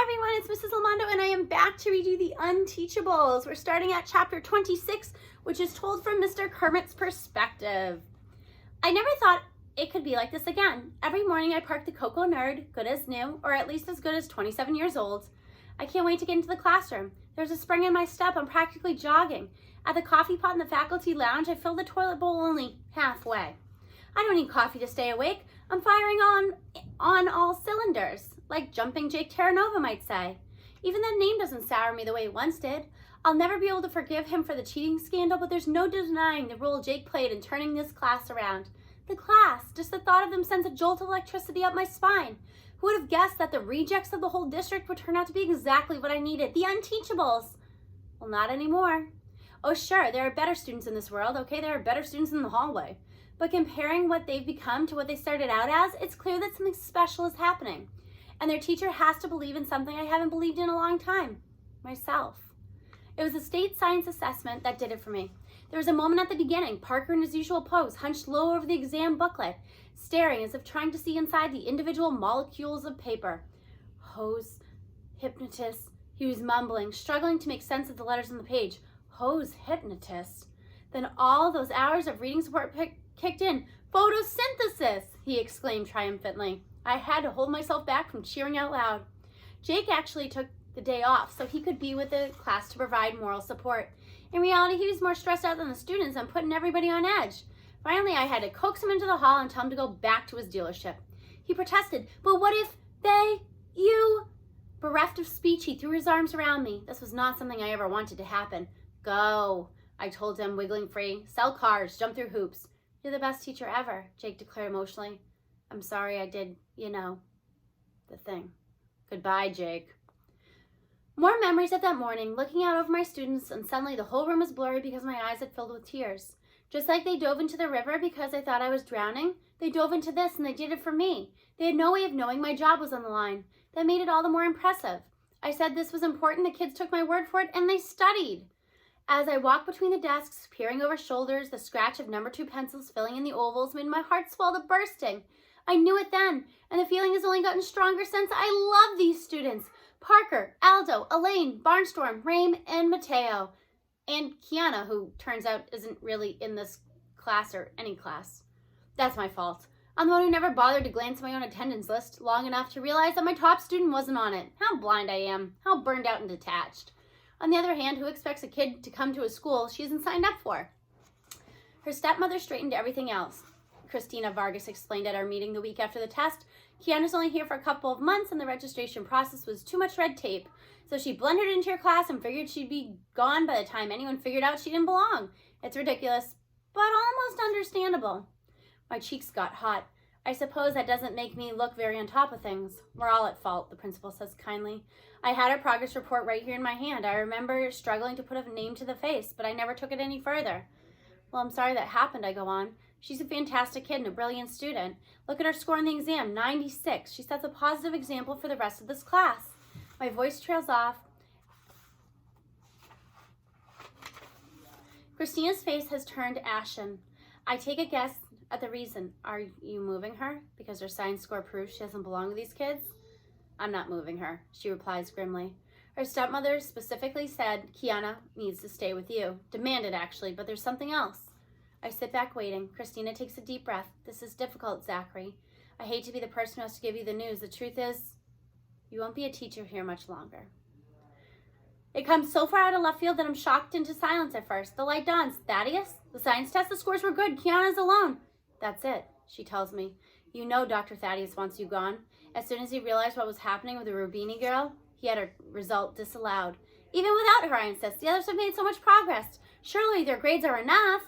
Hi everyone, it's Mrs. Lamando and I am back to read you the Unteachables. We're starting at chapter 26, which is told from Mr. Kermit's perspective. I never thought it could be like this again. Every morning I park the Cocoa Nerd, good as new, or at least as good as 27 years old. I can't wait to get into the classroom. There's a spring in my step, I'm practically jogging. At the coffee pot in the faculty lounge, I fill the toilet bowl only halfway. I don't need coffee to stay awake. I'm firing on all cylinders, like jumping Jake Terranova might say. Even that name doesn't sour me the way it once did. I'll never be able to forgive him for the cheating scandal, but there's no denying the role Jake played in turning this class around. The class, just the thought of them sends a jolt of electricity up my spine. Who would have guessed that the rejects of the whole district would turn out to be exactly what I needed, the Unteachables? Well, not anymore. Oh sure, there are better students in this world, okay? There are better students in the hallway. But comparing what they've become to what they started out as, it's clear that something special is happening. And their teacher has to believe in something I haven't believed in a long time, myself. It was a state science assessment that did it for me. There was a moment at the beginning, Parker in his usual pose, hunched low over the exam booklet, staring as if trying to see inside the individual molecules of paper. Hose, hypnotist, he was mumbling, struggling to make sense of the letters on the page. Hose, hypnotist. Then all those hours of reading support kicked in. Photosynthesis, he exclaimed triumphantly. I had to hold myself back from cheering out loud. Jake actually took the day off so he could be with the class to provide moral support. In reality, he was more stressed out than the students and putting everybody on edge. Finally, I had to coax him into the hall and tell him to go back to his dealership. He protested, but what if you... Bereft of speech, he threw his arms around me. This was not something I ever wanted to happen. Go, I told him, wiggling free. Sell cars, jump through hoops. You're the best teacher ever, Jake declared emotionally. I'm sorry I did, the thing. Goodbye, Jake. More memories of that morning, looking out over my students, and suddenly the whole room was blurry because my eyes had filled with tears. Just like they dove into the river because I thought I was drowning, they dove into this and they did it for me. They had no way of knowing my job was on the line. That made it all the more impressive. I said this was important, the kids took my word for it, and they studied. As I walked between the desks, peering over shoulders, the scratch of number 2 pencils filling in the ovals made my heart swell to bursting. I knew it then, and the feeling has only gotten stronger since. I love these students. Parker, Aldo, Elaine, Barnstorm, Rame, and Mateo. And Kiana, who turns out isn't really in this class or any class. That's my fault. I'm the one who never bothered to glance at my own attendance list long enough to realize that my top student wasn't on it. How blind I am. How burned out and detached. On the other hand, who expects a kid to come to a school she isn't signed up for? Her stepmother straightened everything else. Christina Vargas explained at our meeting the week after the test. Kiana's only here for a couple of months and the registration process was too much red tape. So she blundered into your class and figured she'd be gone by the time anyone figured out she didn't belong. It's ridiculous, but almost understandable. My cheeks got hot. I suppose that doesn't make me look very on top of things. We're all at fault, the principal says kindly. I had her progress report right here in my hand. I remember struggling to put a name to the face, but I never took it any further. Well, I'm sorry that happened, I go on. She's a fantastic kid and a brilliant student. Look at her score in the exam, 96. She sets a positive example for the rest of this class. My voice trails off. Christina's face has turned ashen. I take a guess at the reason. Are you moving her? Because her science score proves she doesn't belong to these kids? I'm not moving her, she replies grimly. Her stepmother specifically said Kiana needs to stay with you. Demanded, actually, but there's something else. I sit back waiting. Christina takes a deep breath. This is difficult, Zachary. I hate to be the person who has to give you the news. The truth is, you won't be a teacher here much longer. It comes so far out of left field that I'm shocked into silence at first. The light dawns. Thaddeus? The science test, the scores were good. Kiana's alone. That's it, she tells me. You know Dr. Thaddeus wants you gone. As soon as he realized what was happening with the Rubini girl, he had her result disallowed. Even without her, I insist. The others have made so much progress. Surely their grades are enough.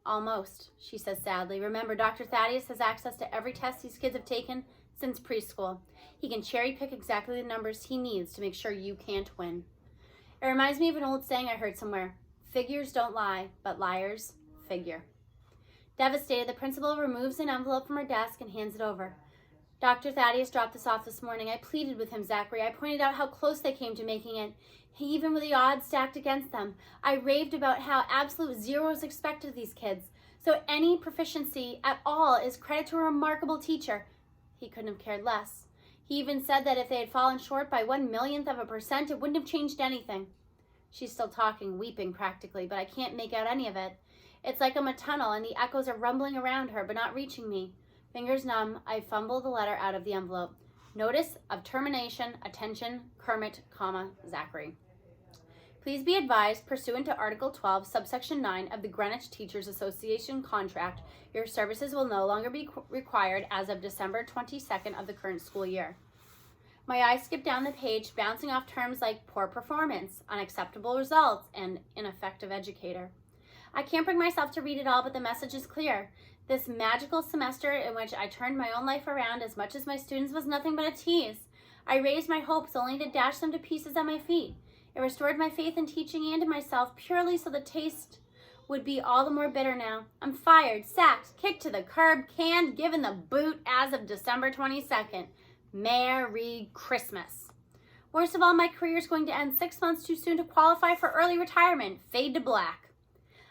Almost, she says sadly. Remember, Dr. Thaddeus has access to every test these kids have taken since preschool. He can cherry pick exactly the numbers he needs to make sure you can't win. It reminds me of an old saying I heard somewhere. Figures don't lie, but liars figure. Devastated, the principal removes an envelope from her desk and hands it over. Dr. Thaddeus dropped this off this morning. I pleaded with him, Zachary. I pointed out how close they came to making it, even with the odds stacked against them. I raved about how absolute zero is expected of these kids. So any proficiency at all is credit to a remarkable teacher. He couldn't have cared less. He even said that if they had fallen short by 1/1,000,000%, it wouldn't have changed anything. She's still talking, weeping practically, but I can't make out any of it. It's like I'm a tunnel and the echoes are rumbling around her, but not reaching me. Fingers numb, I fumble the letter out of the envelope. Notice of termination, attention, Kermit, Zachary. Please be advised, pursuant to Article 12, subsection 9 of the Greenwich Teachers Association contract, your services will no longer be required as of December 22nd of the current school year. My eyes skip down the page, bouncing off terms like poor performance, unacceptable results, and ineffective educator. I can't bring myself to read it all, but the message is clear. This magical semester in which I turned my own life around as much as my students was nothing but a tease. I raised my hopes only to dash them to pieces at my feet. It restored my faith in teaching and in myself purely so the taste would be all the more bitter now. I'm fired, sacked, kicked to the curb, canned, given the boot as of December 22nd. Merry Christmas. Worst of all, my career is going to end 6 months too soon to qualify for early retirement. Fade to black.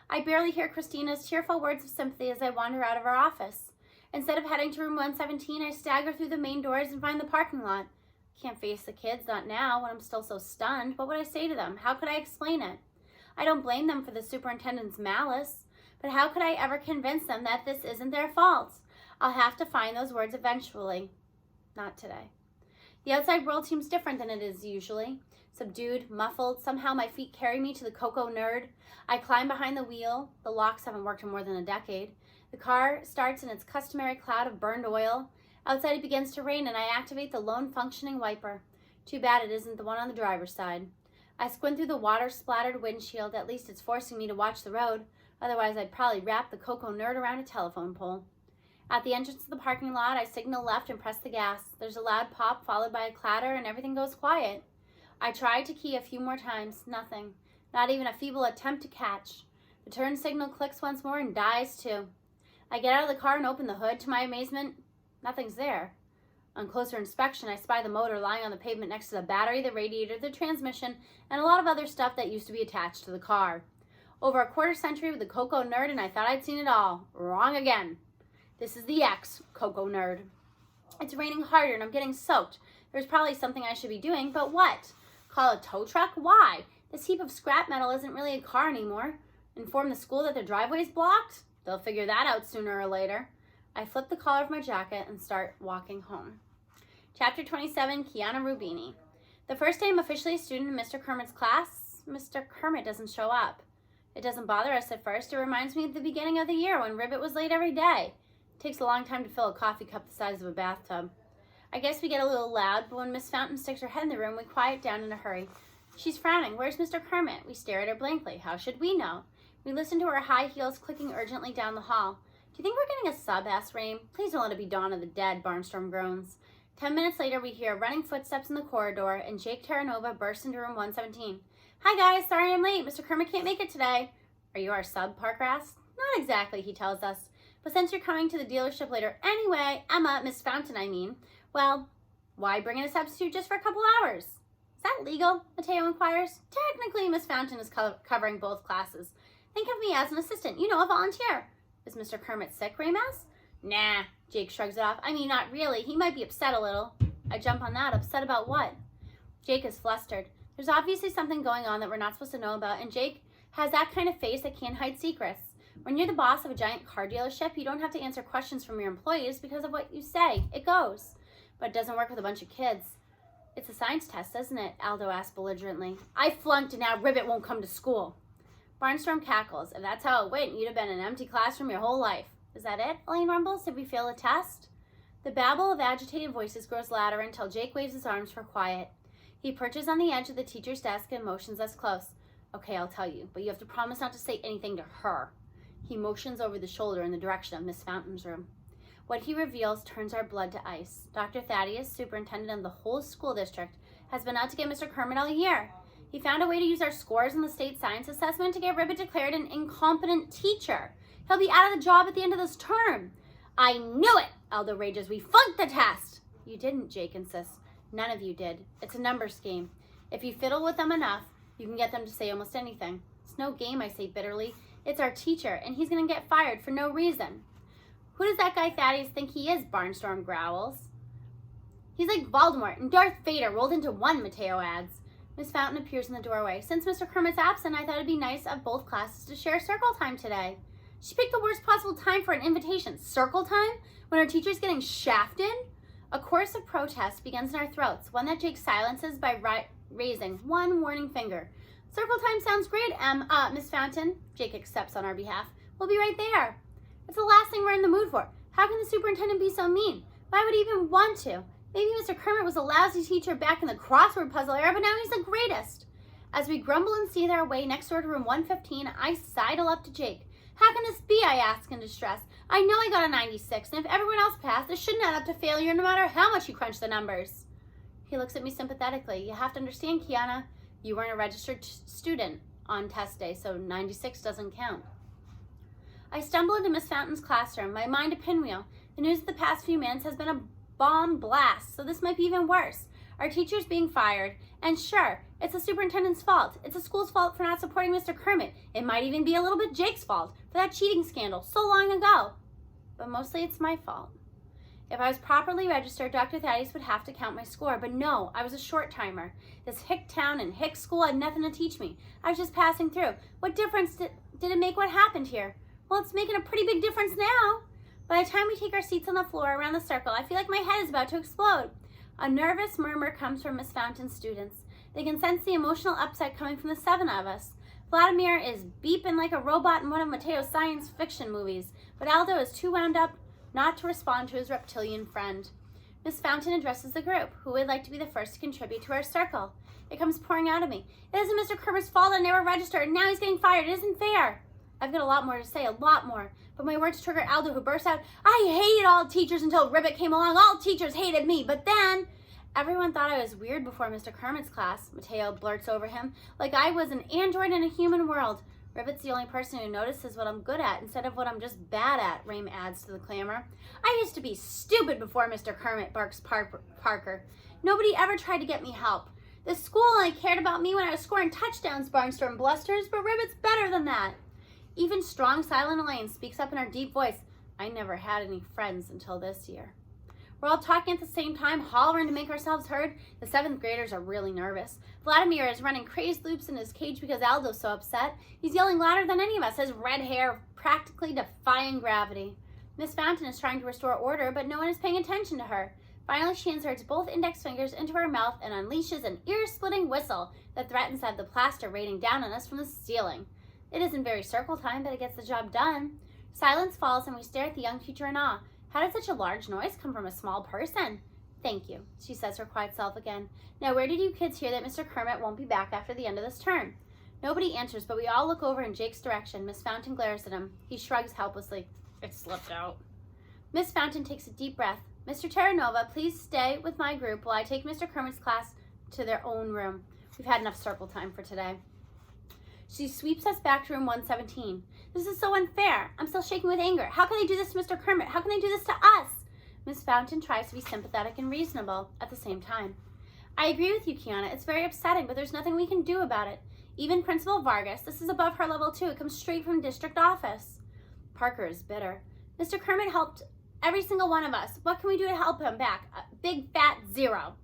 I barely hear Christina's tearful words of sympathy as I wander out of our office. Instead of heading to room 117, I stagger through the main doors and find the parking lot. Can't face the kids, not now, when I'm still so stunned. What would I say to them? How could I explain it? I don't blame them for the superintendent's malice, but how could I ever convince them that this isn't their fault? I'll have to find those words eventually. Not today. The outside world seems different than it is usually. Subdued, muffled, somehow my feet carry me to the Cocoa Nerd. I climb behind the wheel. The locks haven't worked in more than a decade. The car starts in its customary cloud of burned oil. Outside it begins to rain and I activate the lone functioning wiper. Too bad it isn't the one on the driver's side. I squint through the water-splattered windshield. At least it's forcing me to watch the road. Otherwise I'd probably wrap the Cocoa Nerd around a telephone pole. At the entrance to the parking lot, I signal left and press the gas. There's a loud pop followed by a clatter and everything goes quiet. I tried to key a few more times. Nothing. Not even a feeble attempt to catch. The turn signal clicks once more and dies too. I get out of the car and open the hood. To my amazement, nothing's there. On closer inspection, I spy the motor lying on the pavement next to the battery, the radiator, the transmission, and a lot of other stuff that used to be attached to the car. Over a quarter century with the Cocoa Nerd and I thought I'd seen it all. Wrong again. This is the ex-Cocoa Nerd. It's raining harder and I'm getting soaked. There's probably something I should be doing, but what? Call a tow truck? Why? This heap of scrap metal isn't really a car anymore. Inform the school that their driveway's blocked? They'll figure that out sooner or later. I flip the collar of my jacket and start walking home. Chapter 27, Kiana Rubini. The first day I'm officially a student in Mr. Kermit's class, Mr. Kermit doesn't show up. It doesn't bother us at first. It reminds me of the beginning of the year when Ribbit was late every day. It takes a long time to fill a coffee cup the size of a bathtub. I guess we get a little loud, but when Miss Fountain sticks her head in the room, we quiet down in a hurry. She's frowning. Where's Mr. Kermit? We stare at her blankly. How should we know? We listen to her high heels clicking urgently down the hall. Do you think we're getting a sub? Asks Rain. Please don't let it be Dawn of the Dead, Barnstorm groans. 10 minutes later, we hear running footsteps in the corridor, and Jake Terranova bursts into room 117. Hi guys, sorry I'm late. Mr. Kermit can't make it today. Are you our sub? Parker asks. Not exactly, he tells us. But since you're coming to the dealership later anyway, Emma, Miss Fountain, I mean, well, why bring in a substitute just for a couple hours? Is that legal? Mateo inquires. Technically, Miss Fountain is covering both classes. Think of me as an assistant, a volunteer. Is Mr. Kermit sick, Ray asks? Nah, Jake shrugs it off. I mean, not really. He might be upset a little. I jump on that. Upset about what? Jake is flustered. There's obviously something going on that we're not supposed to know about, and Jake has that kind of face that can't hide secrets. When you're the boss of a giant car dealership, you don't have to answer questions from your employees because of what you say. It goes. But it doesn't work with a bunch of kids. It's a science test, isn't it? Aldo asks belligerently. I flunked and now Ribbit won't come to school. Barnstorm cackles. If that's how it went, you'd have been in an empty classroom your whole life. Is that it? Elaine rumbles. Did we fail a test? The babble of agitated voices grows louder until Jake waves his arms for quiet. He perches on the edge of the teacher's desk and motions us close. Okay, I'll tell you, but you have to promise not to say anything to her. He motions over the shoulder in the direction of Miss Fountain's room. What he reveals turns our blood to ice. Dr. Thaddeus, superintendent of the whole school district, has been out to get Mr. Kermit all year. He found a way to use our scores in the state science assessment to get Ribbit declared an incompetent teacher. He'll be out of the job at the end of this term. I knew it, Aldo rages. We flunked the test. You didn't, Jake insists. None of you did. It's a numbers game. If you fiddle with them enough, you can get them to say almost anything. It's no game, I say bitterly. It's our teacher, and he's going to get fired for no reason. Who does that guy Thaddeus think he is? Barnstorm growls. He's like Voldemort and Darth Vader rolled into one, Mateo adds. Miss Fountain appears in the doorway. Since Mr. Kermit's absent, I thought it'd be nice of both classes to share circle time today. She picked the worst possible time for an invitation. Circle time? When our teacher's getting shafted? A chorus of protest begins in our throats, one that Jake silences by raising one warning finger. Circle time sounds great, Miss Fountain. Jake accepts on our behalf. We'll be right there. It's the last thing we're in the mood for. How can the superintendent be so mean? Why would he even want to? Maybe Mr. Kermit was a lousy teacher back in the crossword puzzle era, but now he's the greatest. As we grumble and seethe our way next door to room 115, I sidle up to Jake. How can this be, I ask in distress. I know I got a 96, and if everyone else passed, this shouldn't add up to failure no matter how much you crunch the numbers. He looks at me sympathetically. You have to understand, Kiana, you weren't a registered student on test day, so 96 doesn't count. I stumble into Miss Fountain's classroom, my mind a pinwheel. The news of the past few minutes has been a bomb blast, so this might be even worse. Our teacher's being fired, and sure, it's the superintendent's fault. It's the school's fault for not supporting Mr. Kermit. It might even be a little bit Jake's fault for that cheating scandal so long ago. But mostly it's my fault. If I was properly registered, Dr. Thaddeus would have to count my score, but no, I was a short timer. This hick town and hick school had nothing to teach me. I was just passing through. What difference did it make what happened here? Well, it's making a pretty big difference now. By the time we take our seats on the floor around the circle, I feel like my head is about to explode. A nervous murmur comes from Miss Fountain's students. They can sense the emotional upset coming from the 7 of us. Vladimir is beeping like a robot in one of Mateo's science fiction movies, but Aldo is too wound up not to respond to his reptilian friend. Miss Fountain addresses the group, who would like to be the first to contribute to our circle. It comes pouring out of me. It isn't Mr. Kermit's fault I never registered, and now he's getting fired. It isn't fair. I've got a lot more to say, a lot more. But my words trigger Aldo, who bursts out, I hated all teachers until Ribbit came along. All teachers hated me. But then, everyone thought I was weird before Mr. Kermit's class, Mateo blurts over him, like I was an android in a human world. Ribbit's the only person who notices what I'm good at instead of what I'm just bad at, Rame adds to the clamor. I used to be stupid before Mr. Kermit, barks Parker. Nobody ever tried to get me help. The school only cared about me when I was scoring touchdowns, Barnstorm blusters, but Ribbit's better than that. Even strong, silent Elaine speaks up in her deep voice. I never had any friends until this year. We're all talking at the same time, hollering to make ourselves heard. The 7th graders are really nervous. Vladimir is running crazed loops in his cage because Aldo's so upset. He's yelling louder than any of us, his red hair practically defying gravity. Miss Fountain is trying to restore order, but no one is paying attention to her. Finally, she inserts both index fingers into her mouth and unleashes an ear-splitting whistle that threatens to have the plaster raining down on us from the ceiling. It isn't very circle time, but it gets the job done. Silence falls and we stare at the young teacher in awe. How did such a large noise come from a small person? Thank you, she says her quiet self again. Now where did you kids hear that Mr. Kermit won't be back after the end of this term? Nobody answers, but we all look over in Jake's direction. Miss Fountain glares at him. He shrugs helplessly. It slipped out. Miss Fountain takes a deep breath. Mr. Terranova, please stay with my group while I take Mr. Kermit's class to their own room. We've had enough circle time for today. She sweeps us back to room 117. This is so unfair. I'm still shaking with anger. How can they do this to Mr. Kermit? How can they do this to us? Miss Fountain tries to be sympathetic and reasonable at the same time. I agree with you, Kiana. It's very upsetting, but there's nothing we can do about it. Even Principal Vargas, this is above her level too. It comes straight from district office. Parker is bitter. Mr. Kermit helped every single one of us. What can we do to help him back? A big fat 0.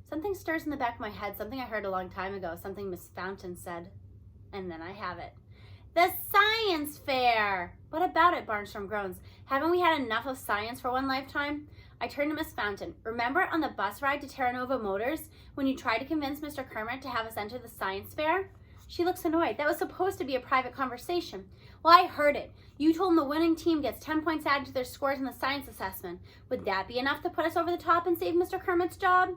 Something stirs in the back of my head, something I heard a long time ago, something Miss Fountain said. And then I have it. The science fair! What about it, Barnstorm groans. Haven't we had enough of science for one lifetime? I turn to Miss Fountain. Remember on the bus ride to Terranova Motors when you tried to convince Mr. Kermit to have us enter the science fair? She looks annoyed. That was supposed to be a private conversation. Well, I heard it. You told them the winning team gets 10 points added to their scores in the science assessment. Would that be enough to put us over the top and save Mr. Kermit's job?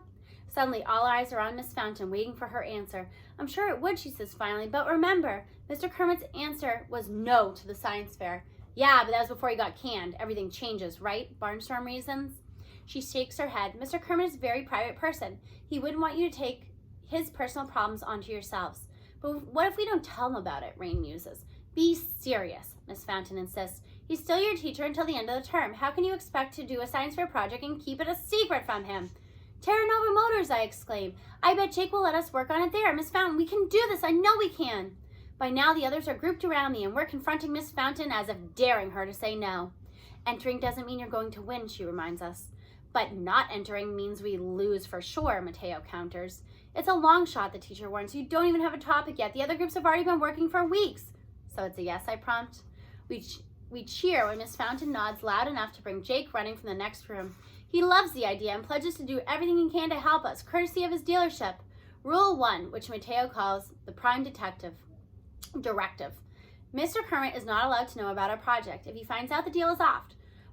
Suddenly, all eyes are on Miss Fountain, waiting for her answer. I'm sure it would, she says finally, but remember, Mr. Kermit's answer was no to the science fair. Yeah, but that was before he got canned. Everything changes, right? Barnstorm reasons. She shakes her head. Mr. Kermit is a very private person. He wouldn't want you to take his personal problems onto yourselves. But what if we don't tell him about it, Rain muses. Be serious, Miss Fountain insists. He's still your teacher until the end of the term. How can you expect to do a science fair project and keep it a secret from him? Terranova Motors, I exclaim. I bet Jake will let us work on it there. Miss Fountain, we can do this. I know we can. By now, the others are grouped around me, and we're confronting Miss Fountain as if daring her to say no. Entering doesn't mean you're going to win, she reminds us. But not entering means we lose for sure, Mateo counters. It's a long shot, the teacher warns. You don't even have a topic yet. The other groups have already been working for weeks. So it's a yes, I prompt. We cheer when Miss Fountain nods loud enough to bring Jake running from the next room. He loves the idea and pledges to do everything he can to help us, courtesy of his dealership. Rule 1, which Mateo calls the prime directive. Mr. Kermit is not allowed to know about our project. If he finds out the deal is off,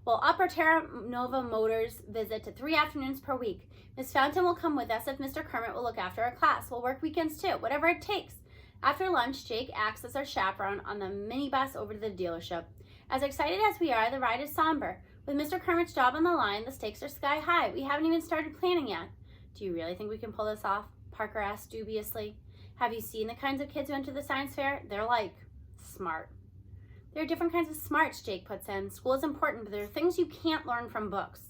we'll up our Terra Nova Motors visit to 3 afternoons per week. Miss Fountain will come with us if Mr. Kermit will look after our class. We'll work weekends too, whatever it takes. After lunch, Jake acts as our chaperone on the minibus over to the dealership. As excited as we are, the ride is somber. With Mr. Kermit's job on the line, the stakes are sky high. We haven't even started planning yet. Do you really think we can pull this off? Parker asked dubiously. Have you seen the kinds of kids who enter the science fair? They're like, smart. There are different kinds of smarts, Jake puts in. School is important, but there are things you can't learn from books.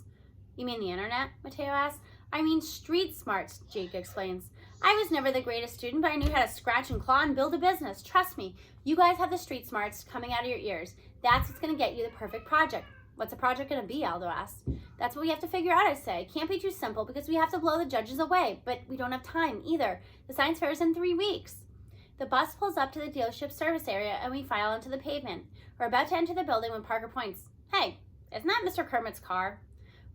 You mean the internet? Mateo asks. I mean street smarts, Jake explains. I was never the greatest student, but I knew how to scratch and claw and build a business. Trust me, you guys have the street smarts coming out of your ears. That's what's going to get you the perfect project. What's a project going to be, Aldo asked. That's what we have to figure out, I say. It can't be too simple because we have to blow the judges away, but we don't have time either. The science fair is in 3 weeks. The bus pulls up to the dealership service area and we file onto the pavement. We're about to enter the building when Parker points. Hey, isn't that Mr. Kermit's car?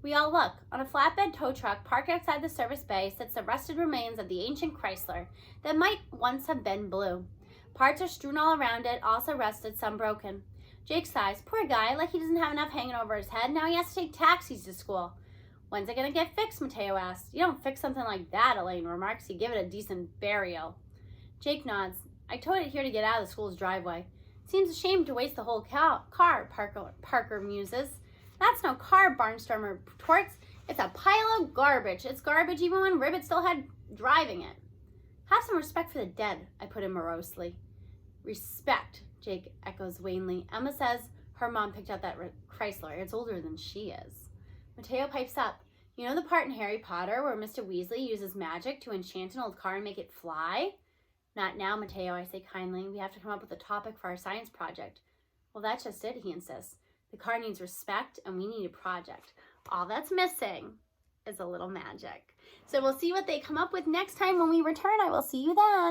We all look. On a flatbed tow truck parked outside the service bay sits the rusted remains of the ancient Chrysler that might once have been blue. Parts are strewn all around it, also rusted, some broken. Jake sighs. Poor guy, like he doesn't have enough hanging over his head. Now he has to take taxis to school. When's it going to get fixed, Mateo asks. You don't fix something like that, Elaine remarks. You give it a decent burial. Jake nods. I towed it here to get out of the school's driveway. Seems a shame to waste the whole car, Parker muses. That's no car, Barnstormer retorts. It's a pile of garbage. It's garbage even when Ribbit still had driving it. Have some respect for the dead, I put in morosely. Respect, Jake echoes wanly. Emma says her mom picked out that Chrysler. It's older than she is. Mateo pipes up. You know the part in Harry Potter where Mr. Weasley uses magic to enchant an old car and make it fly? Not now, Mateo, I say kindly. We have to come up with a topic for our science project. Well, that's just it, he insists. The car needs respect, and we need a project. All that's missing is a little magic. So we'll see what they come up with next time when we return. I will see you then.